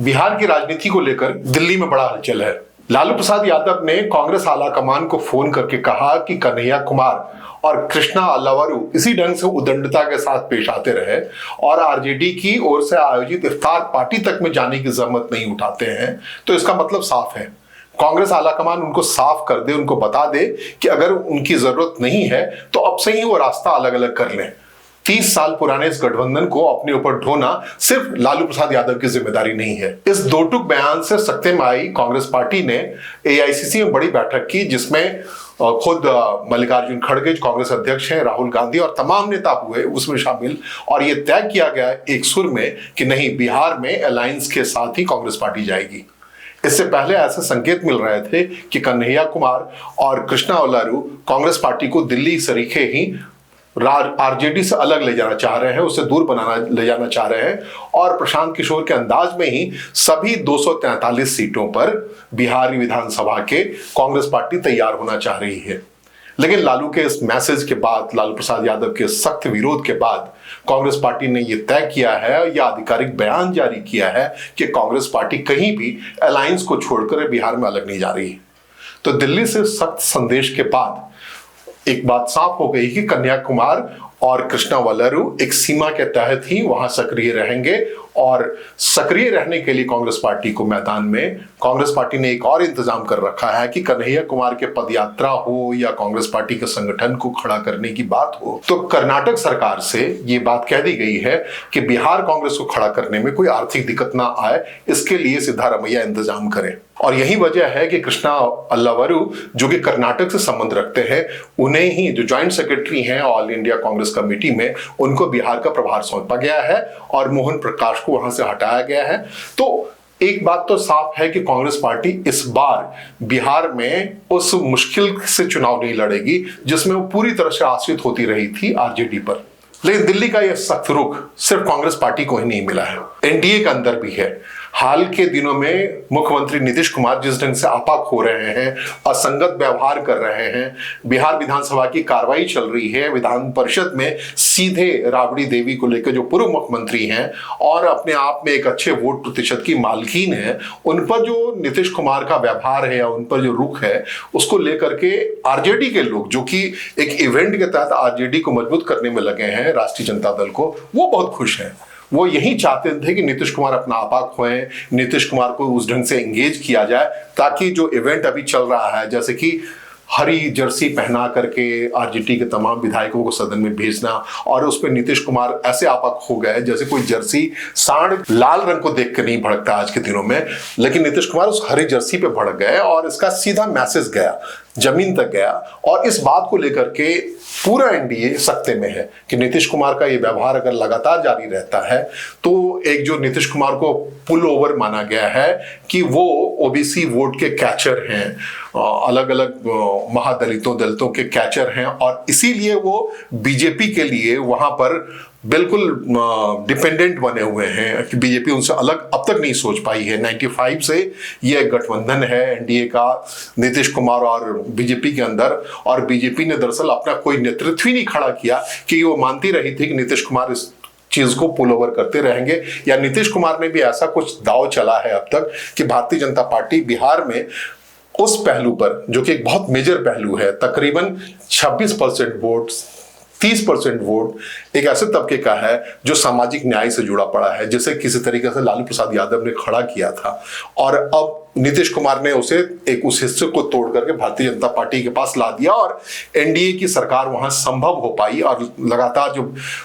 बिहार की राजनीति को लेकर दिल्ली में बड़ा हलचल है। लालू प्रसाद यादव ने कांग्रेस आला कमान को फोन करके कहा कि कन्हैया कुमार और कृष्णा अल्लावरू इसी ढंग से उद्दंडता के साथ पेश आते रहे और आरजेडी की ओर से आयोजित इफ्तार पार्टी तक में जाने की जहमत नहीं उठाते हैं, तो इसका मतलब साफ है, कांग्रेस आला कमान उनको साफ कर दे, उनको बता दे कि अगर उनकी जरूरत नहीं है तो अब से ही वो रास्ता अलग अलग कर लें। 30 साल पुराने इस गठबंधन को अपने ऊपर ढोना सिर्फ लालू प्रसाद यादव की जिम्मेदारी नहीं है। इस दो टूक बयान से सख्ते में आई कांग्रेस पार्टी ने एआईसीसी में बड़ी बैठक की, जिसमें खुद मल्लिकार्जुन खड़गे कांग्रेस अध्यक्ष हैं, राहुल गांधी और तमाम नेता हुए उसमें शामिल, और यह तय किया गया एक सुर में कि नहीं, बिहार में अलायंस के साथ ही कांग्रेस पार्टी जाएगी। इससे पहले ऐसे संकेत मिल रहे थे कि कन्हैया कुमार और कृष्णा अल्लावरू कांग्रेस पार्टी को दिल्ली सरीखे ही आरजेडी से अलग ले जाना चाह रहे हैं, उससे दूर ले जाना चाह रहे हैं, और प्रशांत किशोर के अंदाज में ही सभी 243 सीटों पर बिहार विधानसभा के कांग्रेस पार्टी तैयार होना चाह रही है। लेकिन लालू के इस मैसेज के बाद, लालू प्रसाद यादव के सख्त विरोध के बाद कांग्रेस पार्टी ने यह तय किया है या आधिकारिक बयान जारी किया है कि कांग्रेस पार्टी कहीं भी अलायंस को छोड़कर बिहार में अलग नहीं जा रही है। तो दिल्ली से सख्त संदेश के बाद एक बात साफ हो गई कि कन्हैया कुमार और कृष्णा अल्लावरू एक सीमा के तहत ही वहां सक्रिय रहेंगे, और सक्रिय रहने के लिए कांग्रेस पार्टी को मैदान में कांग्रेस पार्टी ने एक और इंतजाम कर रखा है कि कन्हैया कुमार के पदयात्रा हो या कांग्रेस पार्टी के संगठन को खड़ा करने की बात हो, तो कर्नाटक सरकार से ये बात कह दी गई है कि बिहार कांग्रेस को खड़ा करने में कोई आर्थिक दिक्कत ना आए, इसके लिए सिद्धारमैया इंतजाम करें। और यही वजह है कि कृष्णा अल्लावरू, जो कि कर्नाटक से संबंध रखते हैं, उन्हें ही जो ज्वाइंट सेक्रेटरी हैं ऑल इंडिया कांग्रेस कमेटी में, उनको बिहार का प्रभार सौंपा गया है और मोहन प्रकाश को वहां से हटाया गया है। तो एक बात तो साफ है कि कांग्रेस पार्टी इस बार बिहार में उस मुश्किल से चुनाव नहीं लड़ेगी जिसमें वो पूरी तरह से आश्रित होती रही थी आरजेडी पर। लेकिन दिल्ली का यह सख्त रुख सिर्फ कांग्रेस पार्टी को ही नहीं मिला है, एनडीए के अंदर भी है। हाल के दिनों में मुख्यमंत्री नीतीश कुमार जिस ढंग से आपाक हो रहे हैं, असंगत व्यवहार कर रहे हैं, बिहार विधानसभा की कार्रवाई चल रही है, विधान परिषद में सीधे राबड़ी देवी को लेकर जो पूर्व मुख्यमंत्री हैं और अपने आप में एक अच्छे वोट प्रतिशत की मालकीन है, उन पर जो नीतीश कुमार का व्यवहार है या उन पर जो रुख है, उसको लेकर के आरजेडी के लोग, जो कि एक इवेंट के तहत आरजेडी को मजबूत करने में लगे हैं, राष्ट्रीय जनता दल को, वो बहुत खुश हैं। वो यही चाहते थे कि नीतीश कुमार अपना आपाक होए, नीतीश कुमार को उस ढंग से एंगेज किया जाए ताकि जो इवेंट अभी चल रहा है, जैसे कि हरी जर्सी पहना करके आरजेडी के तमाम विधायकों को सदन में भेजना, और उस पर नीतीश कुमार ऐसे आपाक हो गए जैसे कोई जर्सी सांड लाल रंग को देख कर नहीं भड़कता आज के दिनों में, लेकिन नीतीश कुमार उस हरी जर्सी पे भड़क गए और इसका सीधा मैसेज गया, जमीन तक गया। और इस बात को लेकर के पूरा एनडीए सख्ते में है कि नीतीश कुमार का ये व्यवहार अगर लगातार जारी रहता है तो एक जो नीतीश कुमार को पुल ओवर माना गया है कि वो ओबीसी वोट के कैचर हैं, अलग अलग दलितों के कैचर हैं, और इसीलिए वो बीजेपी के लिए वहां पर बिल्कुल डिपेंडेंट बने हुए हैं कि बीजेपी उनसे अलग अब तक नहीं सोच पाई है। 95 से ये गठबंधन है एनडीए का, नीतीश कुमार और बीजेपी के अंदर, और बीजेपी ने दरअसल अपना कोई नेतृत्व ही नहीं खड़ा किया कि वो मानती रही थी कि नीतीश कुमार इस चीज को पुल ओवर करते रहेंगे, या नीतीश कुमार ने भी ऐसा कुछ दाव चला है अब तक कि भारतीय जनता पार्टी बिहार में उस पहलू पर, जो कि एक बहुत मेजर पहलू है, तकरीबन 26% वोट, 30% वोट एक ऐसे तबके का है जो सामाजिक न्याय से जुड़ा पड़ा है, जिसे किसी तरीके से लालू प्रसाद यादव ने खड़ा किया था, और अब नीतीश कुमार ने उसे उस हिस्से को तोड़ करके भारतीय जनता पार्टी के पास ला दिया, और एनडीए की सरकार वहां संभव हो पाई। और लगातार जो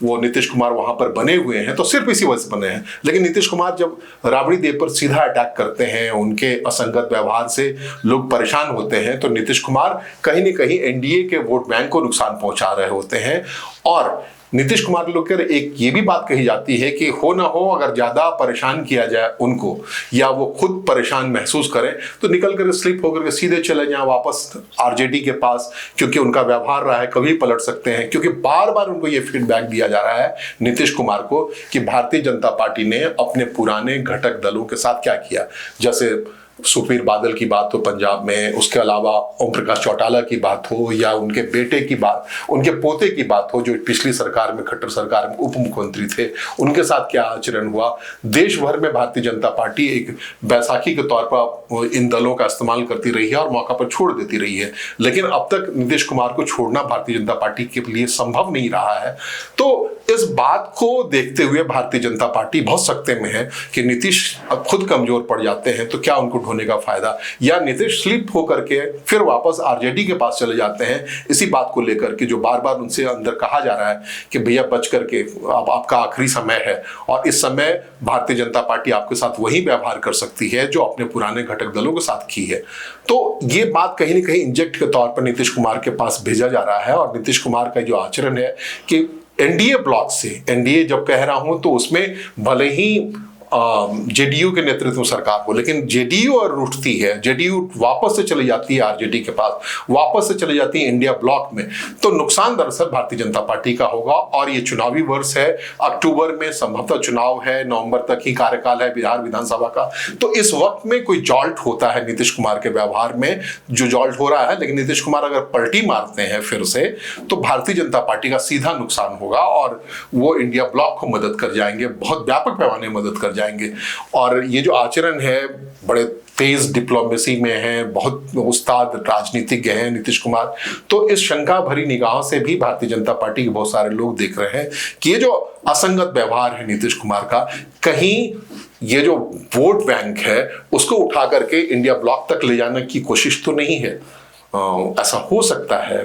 वो नीतीश कुमार वहां पर बने हुए हैं तो सिर्फ इसी वजह से बने हैं। लेकिन नीतीश कुमार जब राबड़ी देव पर सीधा अटैक करते हैं, उनके असंगत व्यवहार से लोग परेशान होते हैं, तो नीतीश कुमार कहीं ना कहीं एनडीए के वोट बैंक को नुकसान पहुंचा रहे होते हैं। और नीतीश कुमार लोग कर एक ये भी बात कही जाती है कि हो ना हो, अगर ज्यादा परेशान किया जाए उनको या वो खुद परेशान महसूस करें तो निकल कर स्लिप होकर के सीधे चले जाएं वापस आरजेडी के पास, क्योंकि उनका व्यवहार रहा है, कभी पलट सकते हैं। क्योंकि बार बार उनको ये फीडबैक दिया जा रहा है नीतीश कुमार को कि भारतीय जनता पार्टी ने अपने पुराने घटक दलों के साथ क्या किया, जैसे सुखबीर बादल की बात हो पंजाब में, उसके अलावा ओम प्रकाश चौटाला की बात हो, या उनके बेटे की बात, उनके पोते की बात हो जो पिछली सरकार में, खट्टर सरकार में उप मुख्यमंत्री थे, उनके साथ क्या आचरण हुआ। देश भर में भारतीय जनता पार्टी एक बैसाखी के तौर पर इन दलों का इस्तेमाल करती रही है और मौका पर छोड़ देती रही है, लेकिन अब तक नीतीश कुमार को छोड़ना भारतीय जनता पार्टी के लिए संभव नहीं रहा है। तो इस बात को देखते हुए भारतीय जनता पार्टी बहुत सख्ते में है कि नीतीश अब खुद कमजोर पड़ जाते हैं तो क्या उनको ढोने का फायदा, या नीतीश स्लिप होकर के फिर वापस आरजेडी के पास चले जाते हैं, इसी बात को लेकर के जो बार बार उनसे अंदर कहा जा रहा है कि भैया बच करके अब आपका आखिरी समय है और इस समय भारतीय जनता पार्टी आपके साथ वही व्यवहार कर सकती है जो अपने पुराने घटक दलों के साथ की है। तो ये बात कहीं ना कहीं इंजेक्ट के तौर पर नीतीश कुमार के पास भेजा जा रहा है। और नीतीश कुमार का जो आचरण है कि एनडीए ब्लॉक से, एनडीए जब कह रहा हूं तो उसमें भले ही जेडीयू के नेतृत्व में सरकार हो, लेकिन जेडीयू और उठती है, जेडीयू वापस से चली जाती है आरजेडी के पास, वापस से चली जाती है इंडिया ब्लॉक में, तो नुकसान दरअसल भारतीय जनता पार्टी का होगा। और ये चुनावी वर्ष है, अक्टूबर में संभवतः चुनाव है, नवंबर तक ही कार्यकाल है बिहार विधानसभा का, तो इस वक्त में कोई जॉल्ट होता है नीतीश कुमार के व्यवहार में, जो जॉल्ट हो रहा है। लेकिन नीतीश कुमार अगर पलटी मारते हैं फिर से, तो भारतीय जनता पार्टी का सीधा नुकसान होगा और वो इंडिया ब्लॉक को मदद कर जाएंगे, बहुत व्यापक पैमाने में मदद कर जाएंगे। और ये जो आचरण है बड़े तेज डिप्लोमेसी में है, बहुत उस्ताद राजनीतिज्ञ हैं नीतीश कुमार, तो इस शंका भरी निगाहों से भी भारतीय जनता पार्टी के बहुत सारे लोग देख रहे हैं कि ये जो असंगत व्यवहार है नीतीश कुमार का, कहीं ये जो वोट बैंक है उसको उठा करके इंडिया ब्लॉक तक ले जाने की कोशिश तो नहीं है। ऐसा हो सकता है,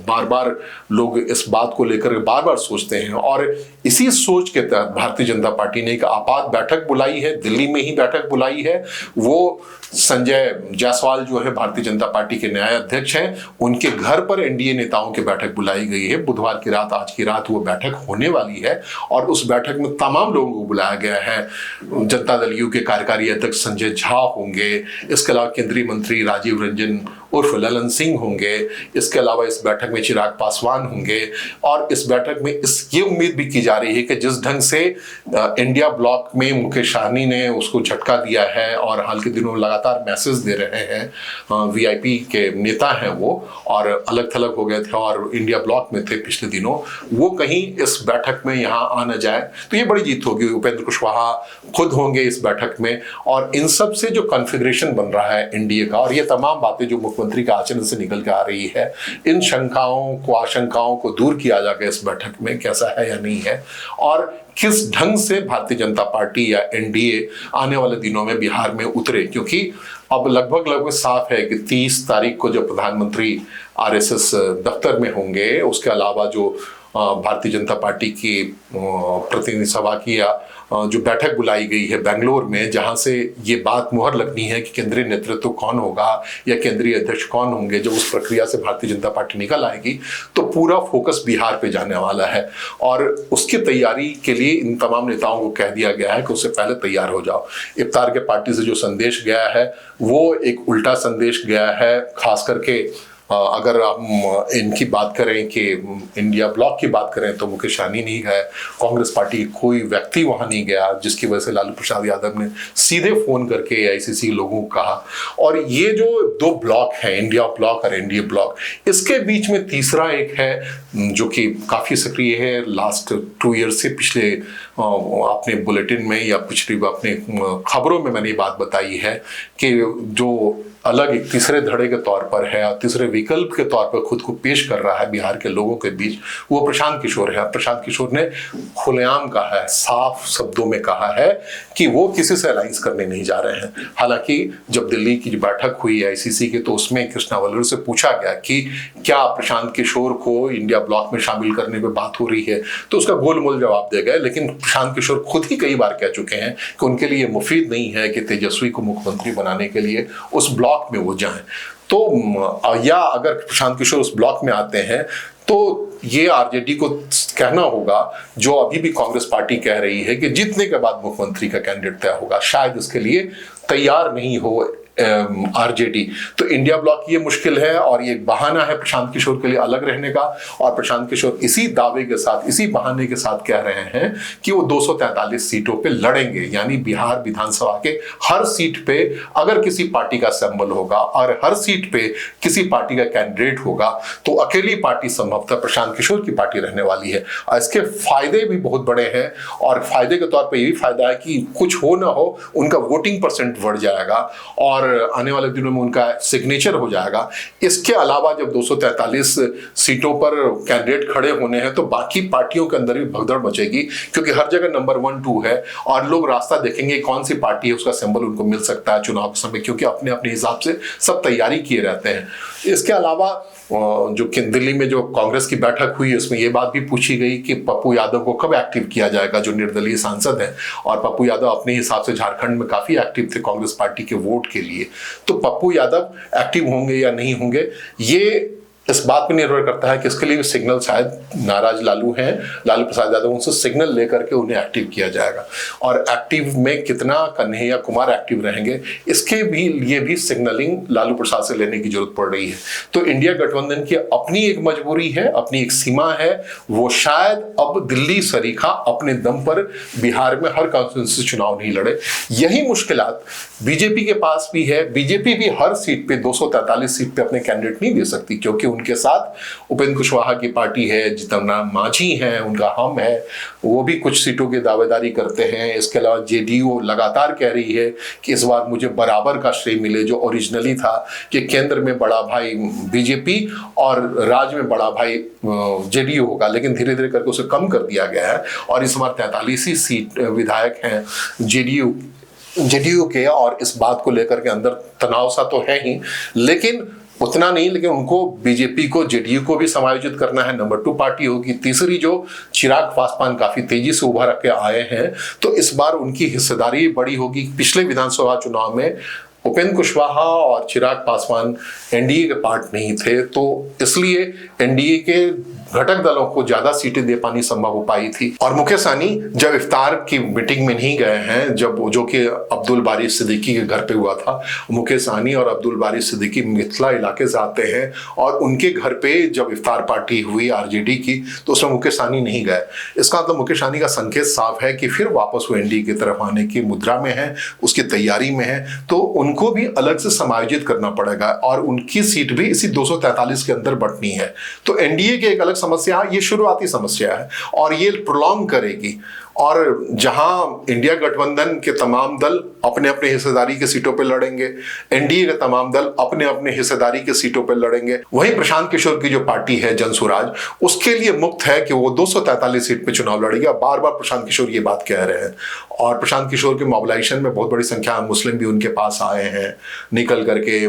बार बार लोग इस बात को लेकर बार बार सोचते हैं और इसी सोच के तहत भारतीय जनता पार्टी ने एक आपात बैठक बुलाई है, दिल्ली में ही बैठक बुलाई है। वो संजय जायसवाल जो है भारतीय जनता पार्टी के नए अध्यक्ष हैं, उनके घर पर एनडीए नेताओं की बैठक बुलाई गई है। बुधवार की रात, आज की रात वो बैठक होने वाली है और उस बैठक में तमाम लोगों को बुलाया गया है। जनता दल यू के कार्यकारी अध्यक्ष संजय झा होंगे, इसके अलावा केंद्रीय मंत्री राजीव रंजन उर्फ ललन सिंह होंगे, इसके अलावा इस बैठक में चिराग पासवान होंगे और इस बैठक में ये उम्मीद भी की जा रही है कि जिस ढंग से इंडिया ब्लॉक में मुकेश सहनी ने उसको झटका दिया है और हाल के दिनों लगातार मैसेज दे रहे हैं, वीआईपी के नेता हैं वो और अलग थलग हो गए थे और इंडिया ब्लॉक में थे पिछले दिनों, वो कहीं इस बैठक में यहाँ आ न जाए तो ये बड़ी जीत होगी। उपेंद्र कुशवाहा खुद होंगे इस बैठक में और इन सब से जो कॉन्फ़िगरेशन बन रहा है एनडीए का, और ये तमाम बातें जो मुख्यमंत्री का आचरण से निकल के आ रही है, इन शंकाओं को, आशंकाओं को दूर किया जाएगा इस बैठक में, कैसा है या नहीं है और किस ढंग से भारतीय जनता पार्टी या एनडीए आने वाले दिनों में बिहार में उतरे। क्योंकि अब लगभग साफ है कि 30 तारीख को जब प्रधानमंत्री आरएसएस दफ्तर में होंगे, उसके अलावा जो भारतीय जनता पार्टी की प्रतिनिधि सभा की या जो बैठक बुलाई गई है बेंगलोर में, जहां से ये बात मुहर लगनी है कि केंद्रीय नेतृत्व कौन होगा या केंद्रीय अध्यक्ष कौन होंगे, जब उस प्रक्रिया से भारतीय जनता पार्टी निकल आएगी तो पूरा फोकस बिहार पे जाने वाला है और उसकी तैयारी के लिए इन तमाम नेताओं को कह दिया गया है कि उससे पहले तैयार हो जाओ। इफ्तार के पार्टी से जो संदेश गया है वो एक उल्टा संदेश गया है, खास करके अगर हम इनकी बात करें कि इंडिया ब्लॉक की बात करें तो मुकेश सहनी नहीं गए, कांग्रेस पार्टी कोई व्यक्ति वहां नहीं गया, जिसकी वजह से लालू प्रसाद यादव ने सीधे फोन करके एआईसीसी लोगों को कहा। और ये जो दो ब्लॉक हैं, इंडिया ब्लॉक और एनडीए ब्लॉक, इसके बीच में तीसरा एक है जो कि काफी सक्रिय है लास्ट 2 ईयर से। पिछले अपने बुलेटिन में या पिछली अपने खबरों में मैंने ये बात बताई है कि जो अलग एक तीसरे धड़े के तौर पर है और तीसरे विकल्प के तौर पर खुद को पेश कर रहा है बिहार के लोगों के बीच, वो प्रशांत किशोर है। प्रशांत किशोर ने खुलेआम कहा है, साफ शब्दों में कहा है कि वो किसी से अलायंस करने नहीं जा रहे हैं। हालांकि जब दिल्ली की बैठक हुई आईसीसी की तो उसमें कृष्णा वल्लूर से पूछा गया कि क्या प्रशांत किशोर को इंडिया ब्लॉक में शामिल करने पर बात हो रही है, तो उसका गोलमोल जवाब दे गए। लेकिन प्रशांत किशोर खुद ही कई बार कह चुके हैं कि उनके लिए मुफीद नहीं है कि तेजस्वी को मुख्यमंत्री बनाने के लिए उस ब्लॉक में वो जाएं। तो या अगर प्रशांत किशोर उस ब्लॉक में आते हैं तो ये आरजेडी को कहना होगा, जो अभी भी कांग्रेस पार्टी कह रही है कि जीतने के बाद मुख्यमंत्री का कैंडिडेट तय होगा, शायद इसके लिए तैयार नहीं हो आरजेडी। तो इंडिया ब्लॉक की ये मुश्किल है और ये एक बहाना है प्रशांत किशोर के लिए अलग रहने का। और प्रशांत किशोर इसी दावे के साथ, इसी बहाने के साथ कह रहे हैं कि वो 243 सीटों पे लड़ेंगे, यानी बिहार विधानसभा के हर सीट पे अगर किसी पार्टी का सिंबल होगा और हर सीट पे किसी पार्टी का कैंडिडेट होगा तो अकेली पार्टी संभवतः प्रशांत किशोर की पार्टी रहने वाली है। और इसके फायदे भी बहुत बड़े हैं और फायदे के तौर पर यही फायदा है कि कुछ हो ना हो उनका वोटिंग परसेंट बढ़ जाएगा और आने वाले दिनों में उनका सिग्नेचर हो जाएगा। इसके अलावा जब 243 सीटों पर कैंडिडेट खड़े होने हैं तो बाकी पार्टियों के अंदर भी भगदड़ मचेगी, क्योंकि हर जगह नंबर 1, 2 है और लोग रास्ता देखेंगे कौन सी पार्टी है उसका सिंबल उनको मिल सकता है चुनाव के समय, क्योंकि अपने अपने हिसाब से सब तैयारी किए रहते हैं। इसके अलावा जो कि दिल्ली में जो कांग्रेस की बैठक हुई उसमें ये बात भी पूछी गई कि पप्पू यादव को कब एक्टिव किया जाएगा, जो निर्दलीय सांसद हैं। और पप्पू यादव अपने हिसाब से झारखंड में काफी एक्टिव थे कांग्रेस पार्टी के वोट के लिए। तो पप्पू यादव एक्टिव होंगे या नहीं होंगे ये इस बात पर निर्भर करता है कि इसके लिए सिग्नल शायद नाराज लालू हैं, लालू प्रसाद यादव, उनसे सिग्नल लेकर के उन्हें एक्टिव किया जाएगा। और एक्टिव में कितना कन्हैया कुमार एक्टिव रहेंगे इसके भी लिए भी सिग्नलिंग लालू प्रसाद से लेने की जरूरत पड़ रही है। तो इंडिया गठबंधन की अपनी एक मजबूरी है, अपनी एक सीमा है, वो शायद अब दिल्ली सरीखा अपने दम पर बिहार में हर कॉन्स्टिट्यूंसी चुनाव नहीं लड़े। यही मुश्किलात बीजेपी के पास भी है। बीजेपी भी हर सीट पे 243 सीट पे अपने कैंडिडेट नहीं दे सकती, क्योंकि उनके साथ उपेंद्र कुशवाहा की पार्टी है, जितना मांझी है उनका हम है, वो भी कुछ सीटों की दावेदारी करते हैं। इसके अलावा जेडीयू लगातार कह रही है कि इस बार मुझे बराबर का श्रेय मिले, जो ओरिजिनली था कि केंद्र में बड़ा भाई बीजेपी और राज्य में बड़ा भाई जेडीयू होगा, लेकिन धीरे धीरे करके उसे कम कर दिया गया है और इस बार 43 ही सीट विधायक हैं जेडीयू के। और इस बात को लेकर के अंदर तनाव सा तो है ही, लेकिन उतना नहीं, लेकिन उनको बीजेपी को जेडीयू को भी समायोजित करना है। नंबर 2 पार्टी होगी। तीसरी जो चिराग पासवान काफी तेजी से उभर के आए हैं, तो इस बार उनकी हिस्सेदारी बड़ी होगी। पिछले विधानसभा चुनाव में उपेंद्र कुशवाहा और चिराग पासवान एनडीए के पार्ट नहीं थे, तो इसलिए एनडीए के घटक दलों को ज्यादा सीटें दे पानी संभव हो पाई थी। और मुकेश सहनी जब इफ्तार की मीटिंग में नहीं गए हैं, जब जो कि अब्दुल बारी सिद्दीकी के घर पे हुआ था, मुकेश सहनी और अब्दुल बारी सिद्दीकी मिथिला इलाके से आते हैं और उनके घर पे जब इफ्तार पार्टी हुई आरजेडी की तो उसमें मुकेश सहनी नहीं गए। इसका मतलब मुकेश सहनी का संकेत साफ है कि फिर वापस वो एनडीए की तरफ आने की मुद्रा में है, उसकी तैयारी में है, तो उनको भी अलग से समायोजित करना पड़ेगा और उनकी सीट भी इसी 243 के अंदर बंटनी है। तो एनडीए के एक अलग समस्या, ये शुरुआती समस्या है और ये प्रोलॉन्ग करेगी। और जहां इंडिया गठबंधन के तमाम दल अपने अपने हिस्सेदारी के सीटों पर लड़ेंगे, एनडीए के तमाम दल अपने अपने हिस्सेदारी के सीटों पर लड़ेंगे, वहीं प्रशांत किशोर की जो पार्टी है जनसुराज, उसके लिए मुक्त है कि वो 243 सीट पे चुनाव लड़ेगा। बार बार प्रशांत किशोर ये बात कह रहे हैं और प्रशांत किशोर के मोबिलाइजेशन में बहुत बड़ी संख्या में मुस्लिम भी उनके पास आए हैं निकल करके।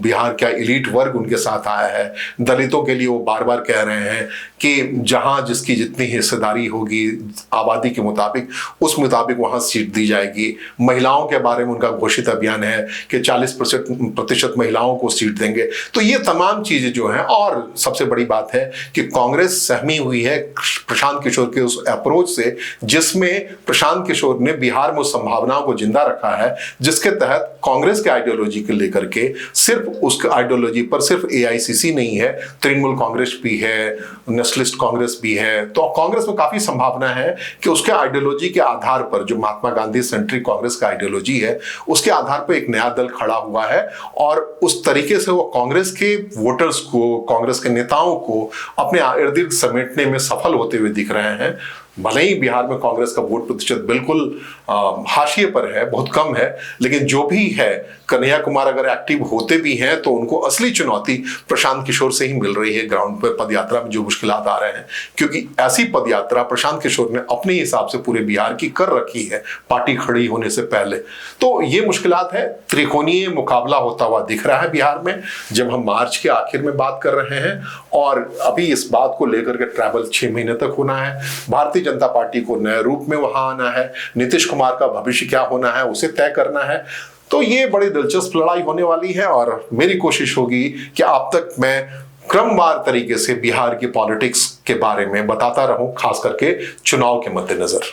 बिहार का एलीट वर्ग उनके साथ आया है। दलितों के लिए वो बार बार कह रहे हैं कि जहां जिसकी जितनी हिस्सेदारी होगी आबादी के मुताबिक, उस मुताबिक वहां सीट दी जाएगी। महिलाओं के बारे में उनका घोषित अभियान है कि 40% महिलाओं को सीट देंगे। तो ये तमाम चीजें जो हैं, और सबसे बड़ी बात है कि कांग्रेस सहमी हुई है प्रशांत किशोर के उस अप्रोच से, जिसमें प्रशांत किशोर ने बिहार में उस संभावनाओं को जिंदा रखा है जिसके तहत कांग्रेस के आइडियोलॉजी को लेकर के सिर्फ उस आइडियोलॉजी पर सिर्फ एआईसीसी नहीं है, तृणमूल कांग्रेस भी है, नेशनलिस्ट कांग्रेस भी है। तो कांग्रेस में काफी संभावना है कि उसके आइडियोलॉजी के आधार पर, जो महात्मा गांधी सेंट्रिक कांग्रेस का आइडियोलॉजी है, उसके आधार पर एक नया दल खड़ा हुआ है और उस तरीके से वो कांग्रेस के वोटर्स को, कांग्रेस के नेताओं को अपने इर्द गिर्द समेटने में सफल होते हुए दिख रहे हैं। भले ही बिहार में कांग्रेस का वोट प्रतिशत बिल्कुल हाशिए पर है, बहुत कम है, लेकिन जो भी है, कन्हैया कुमार अगर एक्टिव होते भी हैं तो उनको असली चुनौती प्रशांत किशोर से ही मिल रही है। ग्राउंड पर पदयात्रा में जो मुश्किलात आ रहे हैं, क्योंकि ऐसी पदयात्रा प्रशांत किशोर ने अपने हिसाब से पूरे बिहार की कर रखी है पार्टी खड़ी होने से पहले। तो ये मुश्किलात है, त्रिकोणीय मुकाबला होता हुआ दिख रहा है बिहार में जब हम मार्च के आखिर में बात कर रहे हैं। और अभी इस बात को लेकर के ट्रैवल 6 महीने तक होना है। भारतीय जनता पार्टी को नए रूप में वहां आना है, नीतीश कुमार का भविष्य क्या होना है उसे तय करना है। तो ये बड़ी दिलचस्प लड़ाई होने वाली है और मेरी कोशिश होगी कि आप तक मैं क्रमवार तरीके से बिहार की पॉलिटिक्स के बारे में बताता रहूं, खास करके चुनाव के मद्देनजर।